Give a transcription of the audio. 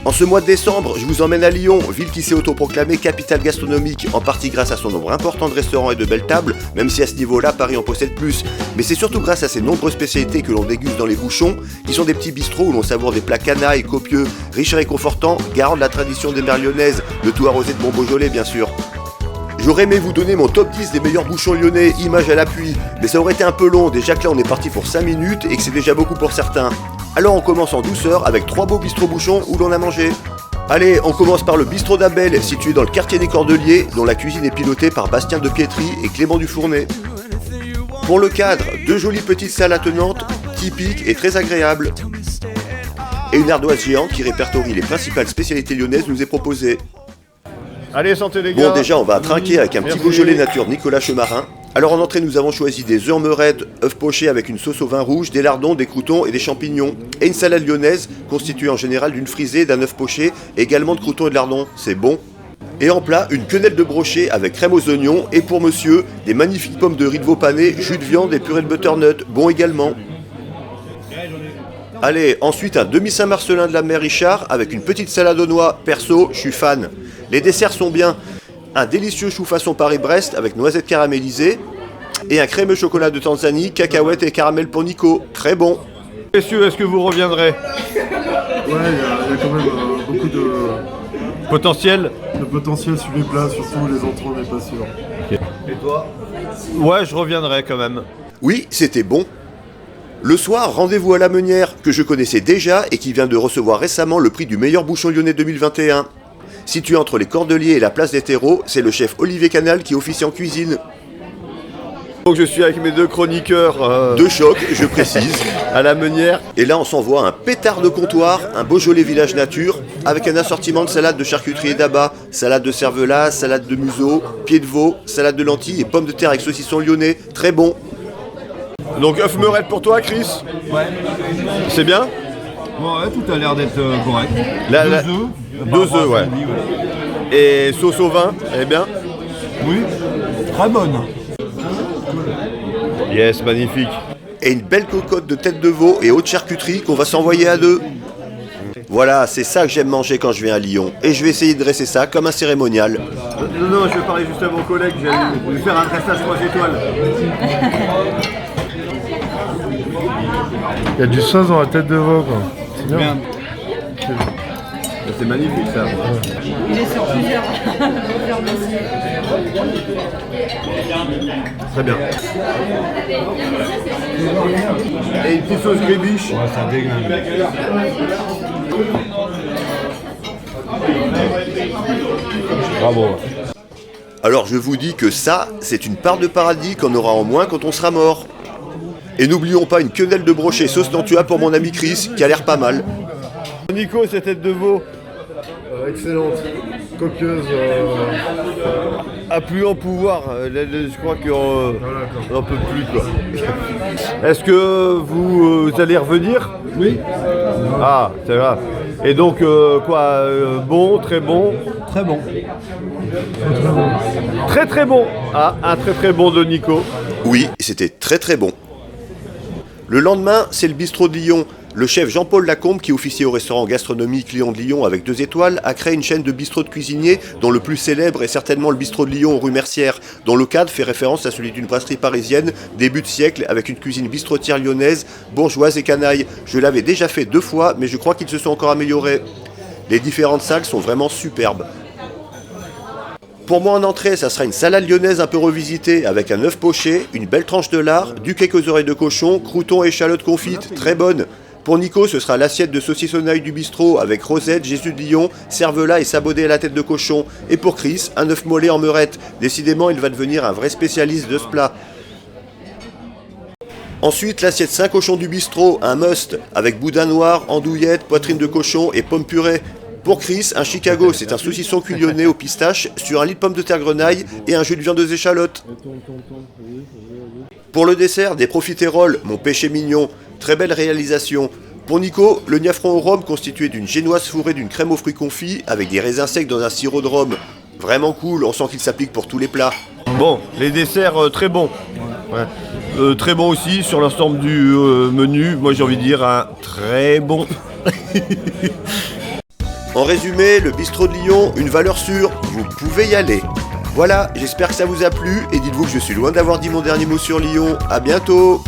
En ce mois de décembre, je vous emmène à Lyon, ville qui s'est autoproclamée capitale gastronomique, en partie grâce à son nombre important de restaurants et de belles tables, même si à ce niveau-là, Paris en possède plus. Mais c'est surtout grâce à ses nombreuses spécialités que l'on déguste dans les bouchons, qui sont des petits bistrots où l'on savoure des plats canailles, copieux, riches et réconfortants, garant de la tradition des mers lyonnaises, le tout arrosé de bon Beaujolais bien sûr. J'aurais aimé vous donner mon top 10 des meilleurs bouchons lyonnais, images à l'appui, mais ça aurait été un peu long, déjà que là on est parti pour 5 minutes et que c'est déjà beaucoup pour certains. Alors on commence en douceur avec 3 beaux bistrots bouchons où l'on a mangé. Allez, on commence par le bistrot d'Abel, situé dans le quartier des Cordeliers, dont la cuisine est pilotée par Bastien de Pietri et Clément Dufournet. Pour le cadre, 2 jolies petites salles attenantes, typiques et très agréables. Et une ardoise géante qui répertorie les principales spécialités lyonnaises nous est proposée. Allez, santé les gars. Bon, déjà, on va trinquer avec un petit Beaujolais nature Nicolas Chemarin. Alors en entrée, nous avons choisi des œufs meurettes, œufs pochés avec une sauce au vin rouge, des lardons, des croûtons et des champignons. Et une salade lyonnaise, constituée en général d'une frisée, d'un œuf poché, et également de croûtons et de lardons. C'est bon. Et en plat, une quenelle de brochet avec crème aux oignons, et pour monsieur, des magnifiques pommes de riz de veau panées, jus de viande et purée de butternut. Bon également. Allez, ensuite un demi-Saint-Marcelin de la mer Richard avec une petite salade aux noix. Perso, je suis fan. Les desserts sont bien. Un délicieux chou façon Paris-Brest avec noisettes caramélisées et un crémeux chocolat de Tanzanie, cacahuètes et caramel pour Nico. Très bon. Messieurs, est-ce que vous reviendrez? Ouais, il y a quand même beaucoup de Potentiel? potentiel sur les plats, surtout les entrées, on n'est pas sûr. Okay. Et toi? Ouais, je reviendrai quand même. Oui, c'était bon. Le soir, rendez-vous à La Meunière, que je connaissais déjà et qui vient de recevoir récemment le prix du meilleur bouchon lyonnais 2021. Situé entre les Cordeliers et la place des Terreaux, c'est le chef Olivier Canal qui officie en cuisine. Donc je suis avec mes 2 chroniqueurs de choc, je précise, à La Meunière. Et là on s'envoie un pétard de comptoir, un Beaujolais village nature, avec un assortiment de salades de charcuterie et d'abat, salade de cervelas, salade de museau, pied de veau, salade de lentilles et pommes de terre avec saucisson lyonnais, très bon. Donc œuf meurette pour toi, Chris? Ouais. C'est bien? Ouais, tout a l'air d'être correct. 2 œufs, ouais. Et sauce au vin, elle est bien? Oui, très bonne. Yes, magnifique. Et une belle cocotte de tête de veau et haute charcuterie qu'on va s'envoyer à 2. Voilà, c'est ça que j'aime manger quand je viens à Lyon. Et je vais essayer de dresser ça comme un cérémonial. Non, je vais parler juste à mon collègue, je vais lui faire un dressage 3 étoiles. Il y a du sauce dans la tête de veau, quoi. C'est bien. C'est magnifique ça. Il est sur plusieurs dossiers. Très bien. Et une petite sauce grébiche. Ouais, ça déglingue. Bravo. Alors je vous dis que ça, c'est une part de paradis qu'on aura en moins quand on sera mort. Et n'oublions pas une quenelle de brochet sauce Nantua pour mon ami Chris, qui a l'air pas mal. Nico, cette tête de veau. Excellente, copieuse. A plus en pouvoir, je crois qu'on n'en peut plus quoi. Est-ce que vous allez revenir? Oui. Ah, c'est vrai. Et donc bon, très bon. Très bon. Très très bon. Ah, un très très bon de Nico. Oui, c'était très très bon. Le lendemain, c'est le bistrot de Lyon. Le chef Jean-Paul Lacombe, qui officiait au restaurant gastronomique Lion de Lyon avec 2 étoiles, a créé une chaîne de bistrots de cuisiniers, dont le plus célèbre est certainement le bistrot de Lyon rue Mercière, dont le cadre fait référence à celui d'une brasserie parisienne, début de siècle, avec une cuisine bistrotière lyonnaise, bourgeoise et canaille. Je l'avais déjà fait 2 fois, mais je crois qu'ils se sont encore améliorés. Les différentes salles sont vraiment superbes. Pour moi en entrée, ça sera une salade lyonnaise un peu revisitée avec un œuf poché, une belle tranche de lard, du cake aux oreilles de cochon, croûtons et échalotes confites, très bonne. Pour Nico, ce sera l'assiette de saucissonnaille du bistrot avec rosette, Jésus de Lyon, cervelas et sabodé à la tête de cochon. Et pour Chris, un œuf mollet en meurette. Décidément, il va devenir un vrai spécialiste de ce plat. Ensuite, l'assiette 5 cochons du bistrot, un must, avec boudin noir, andouillette, poitrine de cochon et pommes purées. Pour Chris, un Chicago, c'est un saucisson cuillonné aux pistaches sur un lit de pommes de terre grenaille et un jus de viande aux échalotes. Pour le dessert, des profiteroles, mon péché mignon. Très belle réalisation. Pour Nico, le gnafron au rhum constitué d'une génoise fourrée d'une crème aux fruits confits avec des raisins secs dans un sirop de rhum. Vraiment cool, on sent qu'il s'applique pour tous les plats. Bon, les desserts très bons. Ouais. Très bon aussi sur l'ensemble du menu. Moi j'ai envie de dire un très bon. En résumé, le bistrot de Lyon, une valeur sûre, vous pouvez y aller. Voilà, j'espère que ça vous a plu et dites-vous que je suis loin d'avoir dit mon dernier mot sur Lyon. À bientôt.